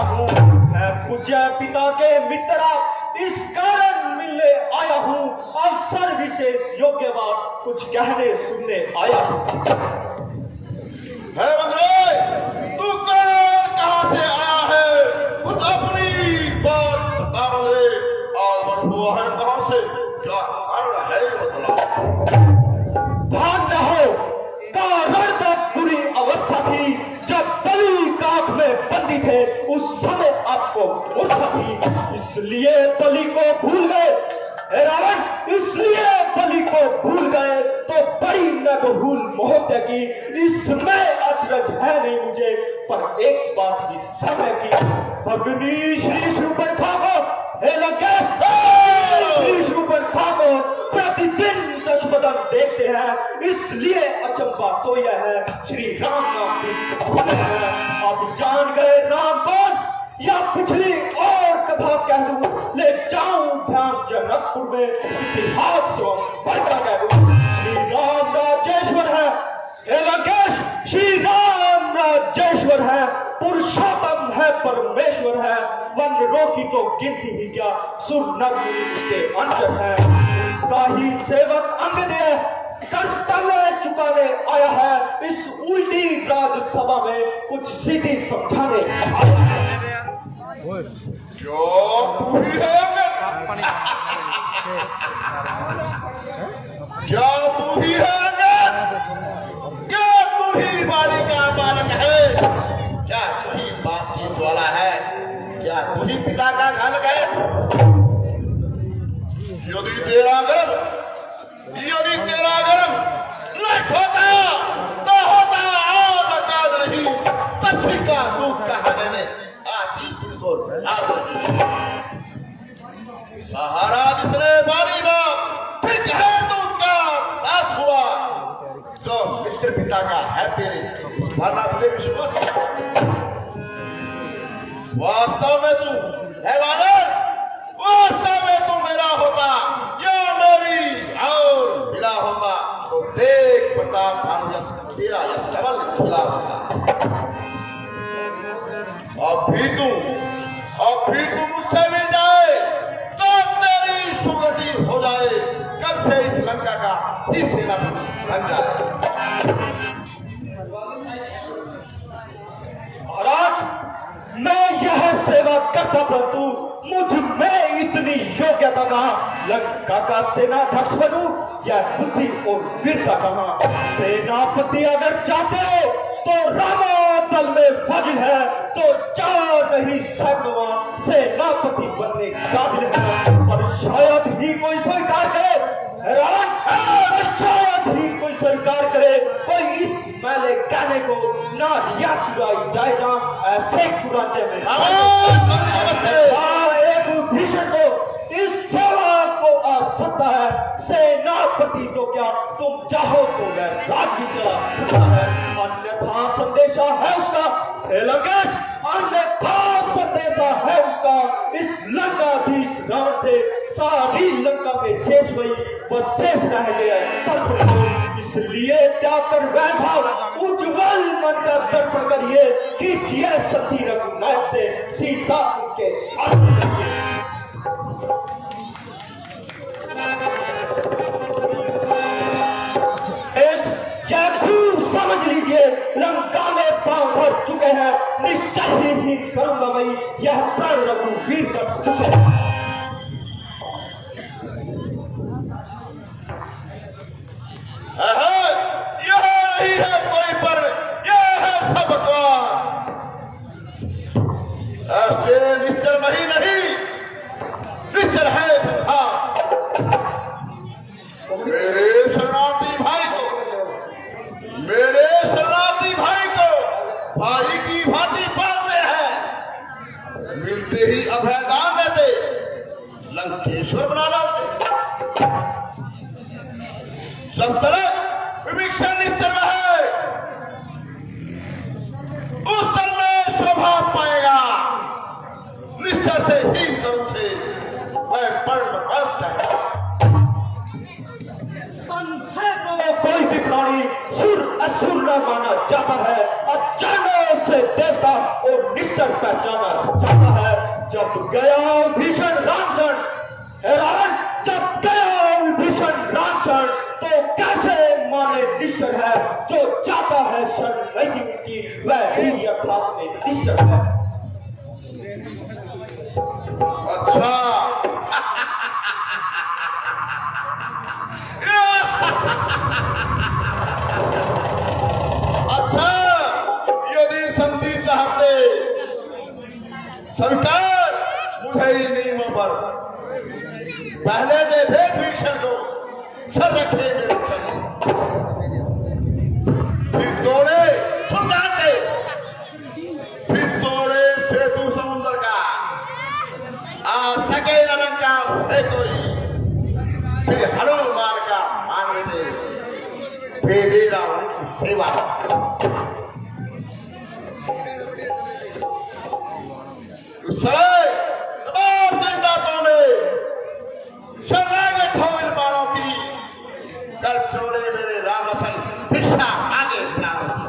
हूँ। मैं पूज्य पिता के मित्रा इस कारण मिलने आया हूँ। अवसर विशेष योग्य बात कुछ कहने सुनने आया हूँ। तू कहाँ से आया है? कुछ अपनी बात बता बंदरे। और हुआ है कहाँ से? क्या कारण है ये बतला। भाग न हो, कारण तब बुरी अवस्था थी जब बलि काख में बंदी थे। उस समय आपको मूर्छा थी, इसलिए बलि को भूल गए। हे रावण, इसलिए बलि को भूल गए तो बड़ी नगहुल महोत्या की। इसमें अचरज है नहीं मुझे, पर एक बात ही समय की। भगनी श्री शूर्पणखा को, हे लंकेश, श्री शूर्पणखा को प्रतिदिन दशवदन देखते हैं। इसलिए अचंबा तो यह है श्री राम नाम की है। अब जान गए राम कौन, या पिछली और कथा कह दूं, ले जाऊं ध्यान जनकपुर में इतिहास पढ़ता कह दूं। श्री राम राजेश्वर है, हे लंकेश, श्री राम राजेश्वर है, पुरुषोत्तम है, परमेश्वर है। वनरों की तो गिनती ही क्या, सुर नर के अंजन है। काही सेवक अंग दे कर्तव्य चुकाने आया है। इस उल्टी राजसभा में कुछ सीधी समझाने आया है। क्यों तू ही है अंगद? क्या तू ही है अंगद? क्या तू ही बाली का बालक है? क्या तू ही बास की ज्वाला है? क्या तू ही पिता का घालक है? यदि तेरा गर्भ लठ होता तो होता आज अकाल नहीं। तथी का दूध कहाने में आती तुझको लाज नहीं। सहारा जिसने बारी बाप ठीक है तो उनका दास हुआ। जो मित्र पिता का है तेरे, वरना मुझे विश्वास है। वास्तव में तू है वानर, वास्तव में तू मेरा होता या मेरी और मिला होता तो देख प्रताप भानुयस तेरा यश कमल खिला होता। अब भी तू मुझसे मिल जाए तो तेरी सुगति हो जाए। कल से इस लंका का ही सेनापति बन जाए। महाराज, मैं यह सेवा करता, परंतु मुझ में इतनी योग्यता कहाँ। लंका का सेनाध्यक्ष बनूं या बुद्धि और वीरता कहाँ। सेनापति अगर चाहते हो तो रामादल में फाजिल है, तो 4 नहीं 7वां सेनापति बनने काबिल है। और शायद ही कोई स्वीकार करे रावण, शायद ही कोई स्वीकार करे कोई इस मैले कहने को ना रिया चुराई जाए जा ऐसे खुराचे में। एक भीषण को इस सेवा को आ सकता है। सेनापति तो क्या तुम चाहो तो वह राज भी चला सकता है। अन्यथा संदेशा है उसका, हे लंकेश, अन्यथा संदेशा है उसका। इस लंकाधीश रावण से सारी लंका में शेष हुई, वह शेष रह गया। इसलिए त्याग कर वैभव उज्जवल मन का तर्पण करिए, कीजिए सती रघुनाथ से सीता के समझ लीजिए, लंका में पांव भर चुके हैं। निश्चय ही करूंगा मैं, यह प्राण रघुवीर कर चुके हैं। यह नहीं है कोई पर, यह है सब बकवास। निश्चल नहीं, निश्चल है सिद्धार्थ। मेरे शरणार्थी भाई को भाई की भांति पालते हैं। मिलते ही अभयदान देते, लंकेश्वर बना डालते। जब तक विभीषण निश्चल है उस तरह में शोभा पाएगा। निश्चल से ही करूं से वह पर्ण कष्ट है। तन से तो कोई भी प्राणी सुर असुर न माना जाता है। अचानक से देवता और निश्चल निश्चर पहचाना जाता है। जब गया भीषण राक्षण, हे रावण, जब गया भीषण राक्षण, तो कैसे माने निश्चर है। जो जाता है शरण नहीं मिटती, वह ही यथार्थ में निश्चर है। अच्छा अच्छा, यदि संधि चाहते सरकार मुझे ही नियमों पर पहले दे भेद भीषण को सर रखे मेरे चले, फिर दौड़े सुल्तान से, फिर दौड़े सेतु समुद्र का, आ सके न लंका है कोई, फिर हनुमान का मान दे, भेजे रावण की सेवा। तमाम जनताओं ने शरणागत हो इन बाणों की, कर छोड़े मेरे राम सन भिक्षा मांगे प्राणों की।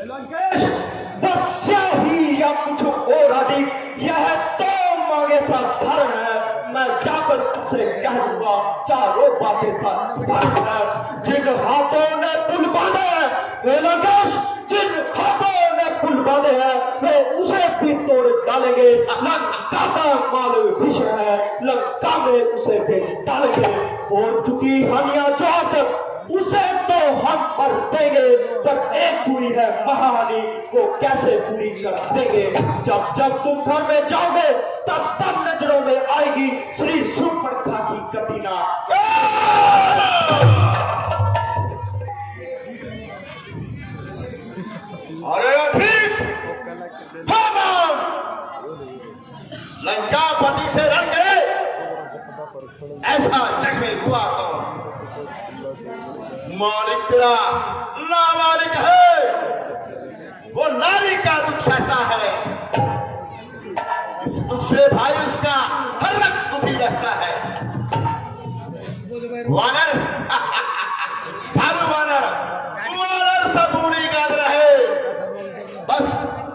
लंकेश, बस ही या कुछ और अधिक, यह तो मांगे साधारण है। मैं जाकर तुझसे कह दूंगा, चारों बातें साधारण है। जिन हाथों ने पुल बांधे हैं, वे लंकेश, जिन हाथों ने पुल बांधे हैं, वे उसे भी तोड़ डालेंगे। लंका का माल भीषण है, लंका में उसे भी डालेंगे। और चुकी हानियां जो उसे तो हम भर देंगे, पर एक पूरी है महाहानि, वो कैसे पूरी कर देंगे। जब जब तुम घर में जाओगे, तब तब नजरों में आएगी श्री शूर्पणखा की कटीना। अरे ठीक, लंकापति से रण करे, ऐसा जग में हुआ कौन? मालिक तेरा नामालिक है, वो नारी का दुख सहता है। इस दुख से भाई उसका हर वक्त दुखी रहता है। वानर भालू वानर वानर सब पूरी गाद रहे, बस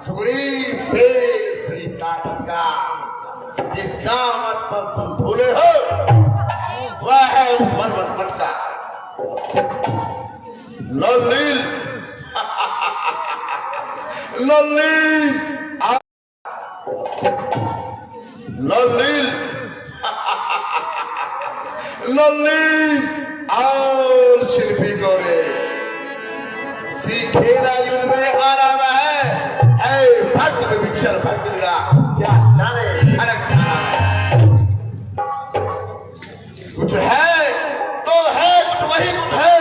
सुग्रीव भेद श्री ताकत का ये जामत पर तुम भूले हो, वह है उस मनमत का नलिल नलिल नलिल नलिल और शिल्पी गोरे सीखेरा युद्ध में आराम है। भक्त विभीषण भक्त लीला क्या जाने खड़क कुछ है तो है, कुछ वही कुछ है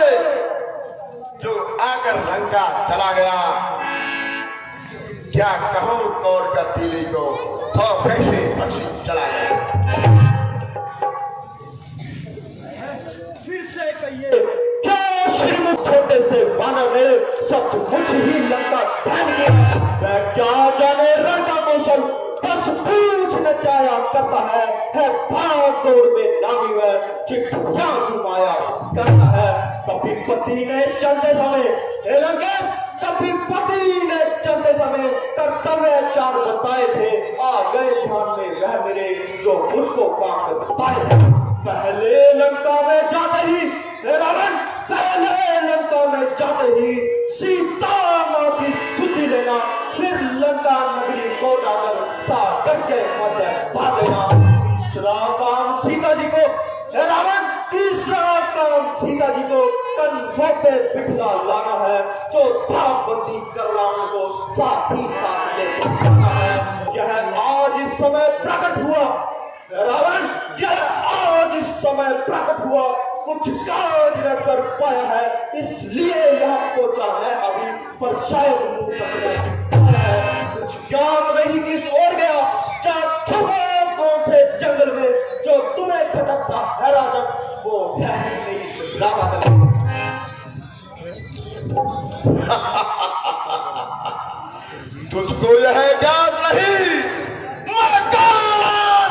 जो आकर लंका चला गया। क्या कहूं तोड़कर तीली को, तो कैसे पक्षी चला गया। फिर से कहिए, क्या श्रीमुख छोटे से वानर ने सचमुच ही लंका ध्यान किया? वह क्या जाने रण का कौशल, बस पूछ न जाया करता है भाग दौड़ में नामी वह चिट्ठियां घुमाया करता है। कभी पति ने चलते समय, हे लंकेश, कभी पति ने चलते समय कर्तव्य चार बताए थे, आ गए ध्यान में वह मेरे जो मुझको काम बताए थे। पहले लंका में जाते ही, हे रावण, पहले लंका में जाते ही सीता मां की सुधि लेना, फिर लंका नगरी को डाकर सागर के मध्य पा देना। तीसरा काम सीता जी को, हे रावण, तीसरा काम सीता जी को कंधों पे बिठा लाना है। जो धामबंदी करवाने को साथ ही साथ ले जाना है। यह आज इस समय प्रकट हुआ, रावण, यह आज इस समय प्रकट हुआ। कुछ काज न कर पाया है, इसलिए यहाँ पहुंचा है अभी, पर शायद मुंह तक है। कुछ ज्ञात नहीं किस ओर गया, चाहे छुपा कौन से जंगल में, जो तुम्हें खटकता है राजन, वो है ही नहीं इस रावण में। तुझको यह ज्ञात नहीं, मैं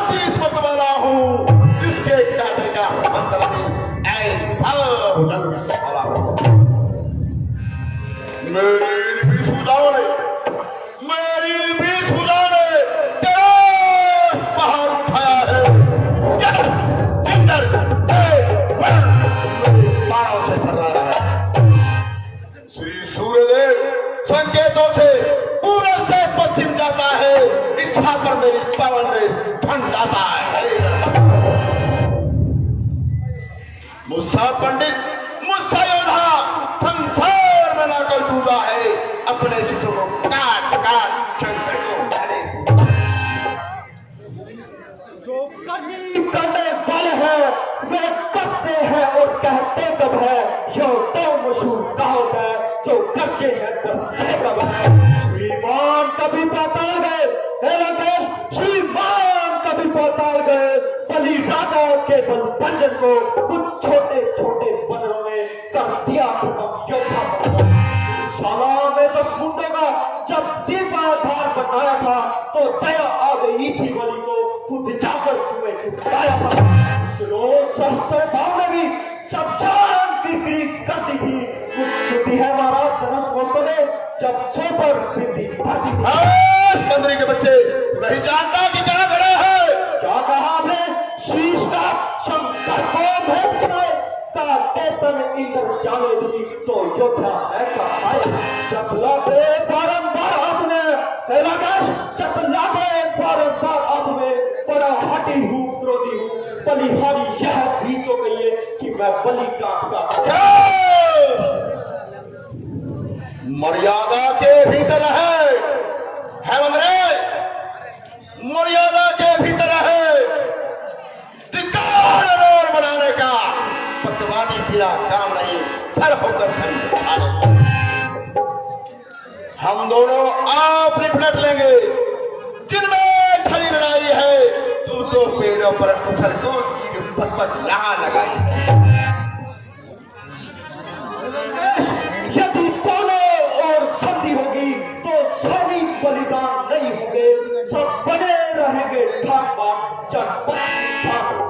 जीत मत वाला हूं, इसके काटे का मंत्र नहीं, ऐसा भुजंग वाला हूं। मेरी भी सुझाव ने मुसा पर मेरी पवन दे ठंडाता है। मुसा पंडित, मुसा योद्धा, संसार में ना कोई दूजा है। अपने शिष्यों को काट काट शंकर को डाले। जो करने वाले हैं वे करते हैं और कहते कब है। यो तो मशहूर कहावत है, जो करते हैं दसते कब है। श्रीमान कभी पाताल गए, हे राकेश, श्रीमान कभी पाताल गए। बलि राजा के बल भंजन को कुछ छोटे छोटे बंदरों ने कर दिया खत्म। योद्धा शाला में 10 मुंडों का जब दीपाधार बनाया था तो दया आ गई थी बलि को खुद जाकर तुम्हें छुड़ाया था। रोज शस्त्र भाव ने भी सब जान बिक्री कर दी थी। कुछ छुट्टी है महाराज धनुष महोत्सव ने जब सो पर बिंदी भर दी थी। मंत्री के बच्चे नहीं जानता कि क्या खड़ा है। क्या कहा आपने? शीश का शंकर को भेंट कराए का केतन इंद्र जाने दी तो योद्धा है कहाए। चतलाते बारंबार आपने हे राकेश, चतलाते बारंबार आपने बड़ा हटी हूँ, क्रोधी हूँ। बलिहारी यह भी तो कहिए कि मैं बलि का मर्यादा के भीतर है मंत्री, मर्यादा के भीतर है। धिक्कार रोड बनाने का पतवादी तेरा काम नहीं, सर होकर संभाले। हम दोनों आप निपट लेंगे। जिनमें खड़ी लड़ाई है तू तो पेड़ों पर उछल कूद की पत यहाँ लगाई है। यदि दोनों और संधि होगी तो सभी बलिदान नहीं होंगे, सब बने रहेंगे ठाक बात चंपा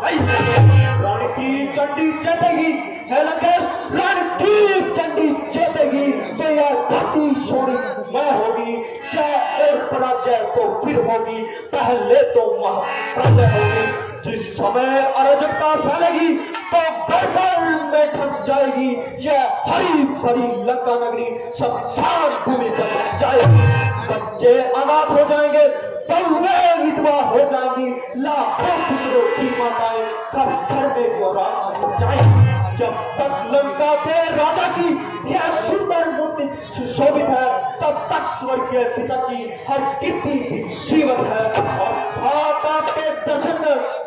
नहीं होंगे। रानी की चंडी जीतेगी, है लंकेश, रानी की चंडी जीतेगी तो यह धरती सोनी मैं होगी। क्या एक पराजय तो फिर होगी, पहले तो महाप्रलय होगी। जिस समय अराजकता फैलेगी तो गड़बड़ में ढक जाएगी। यह हरी भरी लंका नगरी शमशान भूमि बन जाएगी। बच्चे अनाथ हो जाएंगे, बहुएं विधवा हो जाएंगी। लाखों पुत्रों की माताएं घर घर में गौरान हो जाएंगी। जब तक लंका के राजा की यह सुंदर मूर्ति सुशोभित है तब तक स्वर्गीय पिता की हर कीर्ति भी जीवन है। और माता के दर्शन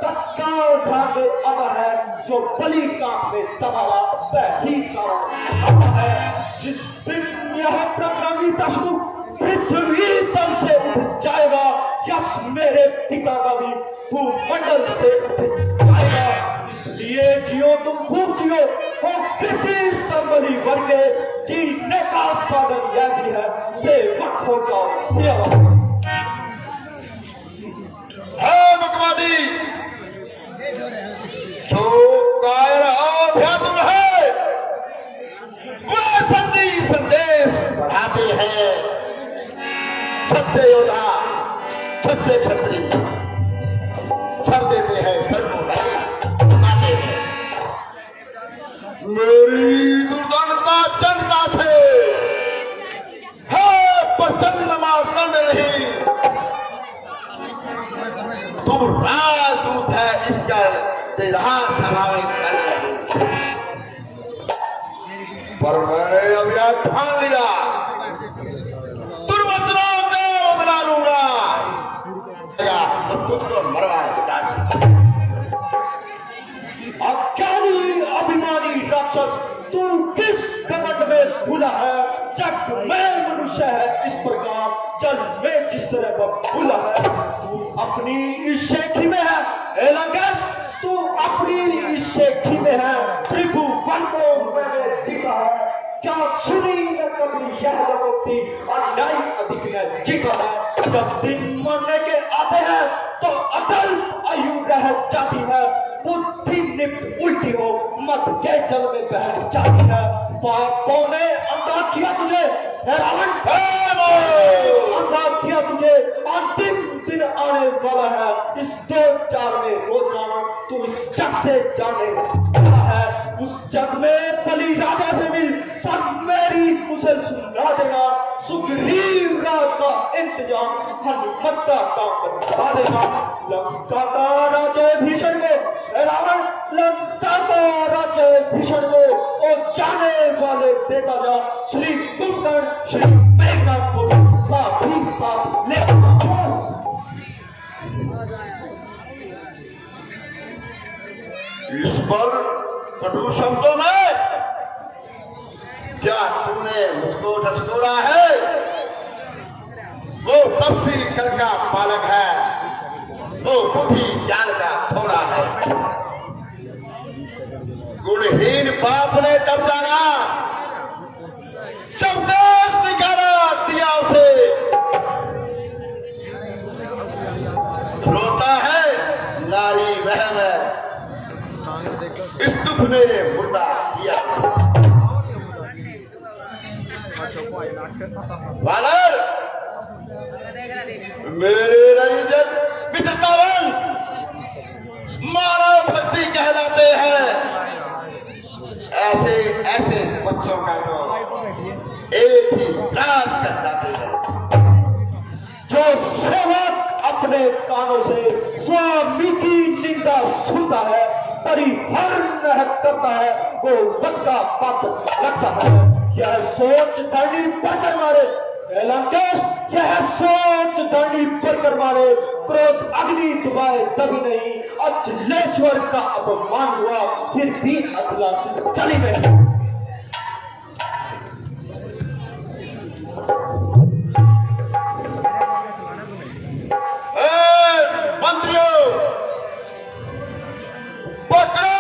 तत्काल ध्यान में आता है। जो बलि काम में तबाला वही कारण आता है। जिस दिन यह प्रकरणी दशमुख पृथ्वी तल से उठ जाएगा, यश मेरे पिता का भी भूमंडल से उठ जाएगा। इसलिए जियो तुम खूब जियो, हो कीर्ति स्तंभली बन के जीने का साधन यह भी है। सेवक हो जाओ सेवक। है मुकवादी, जो कायर अध्यात्म है वह संधि संदेश बढ़ाते हैं। सत्य योद्धा, सत्य क्षत्रिय सर देते हैं, सर को नहीं झुकाते हैं। मेरी दुर्दंता जनता से है प्रचंड मार्तंड नहीं। तुम राजदूत है इसका तेरा स्वाभाविक नहीं। पर मैं अब यह ठान लिया, दुर्वचनों का बदला लूंगा तो तुझको मरवा डालूंगा। अज्ञानी अभिमानी राक्षस, तू किस घमंड में भूला है। जग में मनुष्य है इस प्रकार, जल में जिस तरह पर भूला है। तू अपनी इस शेखी में है, हे लंकेश, तू अपनी इस शेखी में है। त्रिभुवन को मैंने जीता है, क्या सुनी न कभी यह लोकोक्ति, अन्याय अधिक न जीता है। जब दिन मरने के आते हैं तो अटल आयु रह जाती है। बुद्धि निप्त उल्टी हो मत के जल में बह जाती है। पापों ने अंधा किया तुझे, हे रावण, अंधा किया तुझे। अंतिम दिन आने वाला है। इस 2-4 में रोज रावण तू इस जग से जाने वाला है। उस जग में बलि राजा से मिल, सब मेरी उसे सुना देना। सुग्रीव राज का इंतजाम हनुमंता काम बता देना। लंका का राजे भीषण को रावण, लंका का राजे भीषण को ओ जाने वाले देता जा। श्री कुंभकर्ण श्री मेघनाथ को साथ ही साथ ले इस पर कटु शब्दों में क्या तूने मुझको झटकोरा है? वो तपसी कल का बालक है, वो बुद्धि ज्ञान का थोड़ा है। गुणहीन बाप ने तब जाना जब देश निकाला दिया उसे। रोता है नारी वहम है, स्तूप ने मुर्दा किया। वानर मेरे रईजन मित्रतावन मानव भक्ति कहलाते हैं। ऐसे ऐसे बच्चों का तो एक ही त्रास कर जाते हैं। जो सेवक अपने कानों से स्वामी की निंदा सुनता है, परिहर करता है, वो वक्ता पात्र लगता है। यह सोच धरनी पर कर मारे लंकेश, यह सोच धरनी पर कर मारे। क्रोध अग्नि दुबाए तभी नहीं, अचलेश्वर का अपमान हुआ फिर भी अचला चली गई। मंत्रियों पकड़ो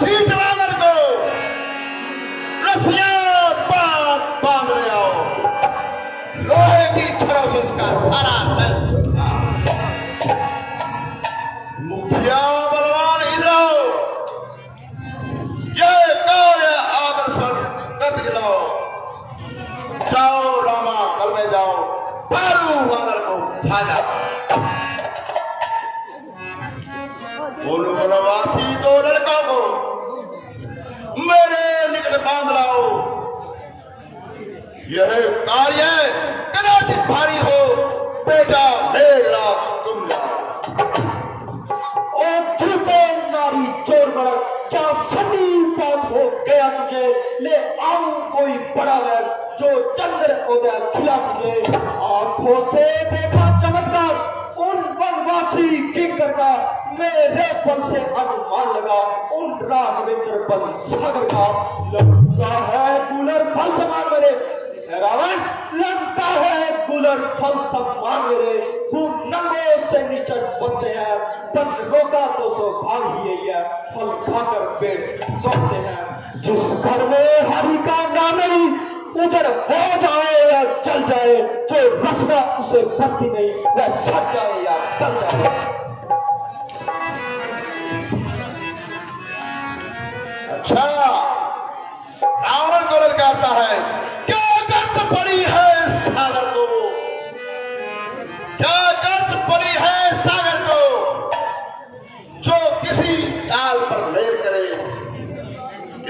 ठीक वानर को, रस्सियां बांध ले आओ। लोहे की छड़ों से इसका सारा दल छुटा। मुखिया बलवान इधर आओ, ये कार्य आदर्शन कर गिलाओ। जाओ रामा कल में जाओ, पारू वानर को भागा। वनवासी दो लड़कों को मेरे निकट बांध लाओ। यह कार्य कदाचित भारी हो, बेटा मेरा तुम जाओ। ओ झूठे नारी चोर बड़ा, क्या सनी बात हो गया तुझे? ले आऊं कोई बड़ा वैर जो चंद्र उदय खिला तुझे। आंखों से देखा चमत्कार उन वनवासी किंकर का, मेरे बल से अनुमान लगा उन राघवेंद्र बल सागर का। लगता है गुलर फल समान मेरे रावण, लगता है गुलर फल सम्मान मेरे। नंगे से निश्चय बसते हैं, बन रोका तो सो भाग ही यही है, फल खाकर पेट तोड़ते हैं। जिस घर में हरि का नाम नहीं, उजड़ हो जाए या जल जाए, जो रसना उसे बसती नहीं, वह सट जाए या टल जाए। अच्छा, रावण को ललकारता है, क्या गर्त पड़ी है सागर को, क्या गर्त पड़ी है सागर को, जो किसी ताल पर मेल करे।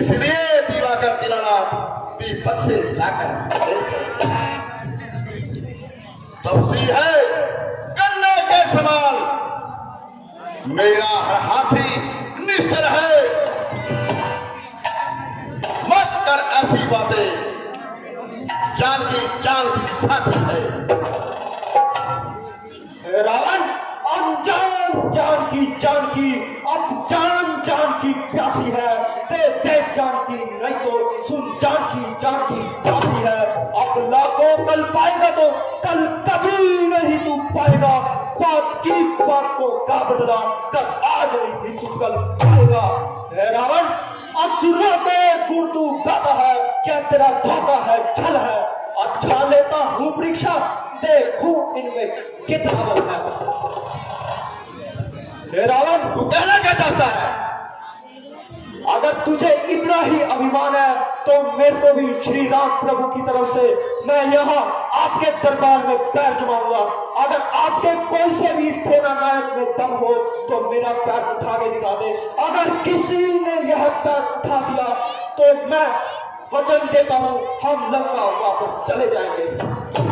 इसलिए दिवाकर दीनानाथ दीपक से जाकर मेल करे। तपसी है गन्ने के समान, मेरा हर हाथी निश्चल है। मत कर ऐसी बातें, जान की साथी है। रावण अनजान जान की अब जान की प्यासी है। दे जान की नहीं तो सुन जान की प्यासी है। अब लाखों कल पाएगा तो कल कभी नहीं तू पाएगा। बात की बात को का बदला, कल आज नहीं तू कल पाएगा। रावण असुरों के गुण तू गाता है, क्या तेरा धोखा है छल है। अच्छा लेता हूँ परीक्षा, देखूं इनमें कितना बल है। रावण तू कहना क्या चाहता है? अगर तुझे इतना ही अभिमान है तो मेरे को भी श्री राम प्रभु की तरफ से मैं यहाँ आपके दरबार में पैर जमाऊंगा। अगर आपके कोई से भी सेना नायक में दम हो तो मेरा पैर उठा के दिखा दे। अगर किसी ने यह पैर उठा दिया तो मैं वचन देता हूँ हम लंका वापस चले जाएंगे।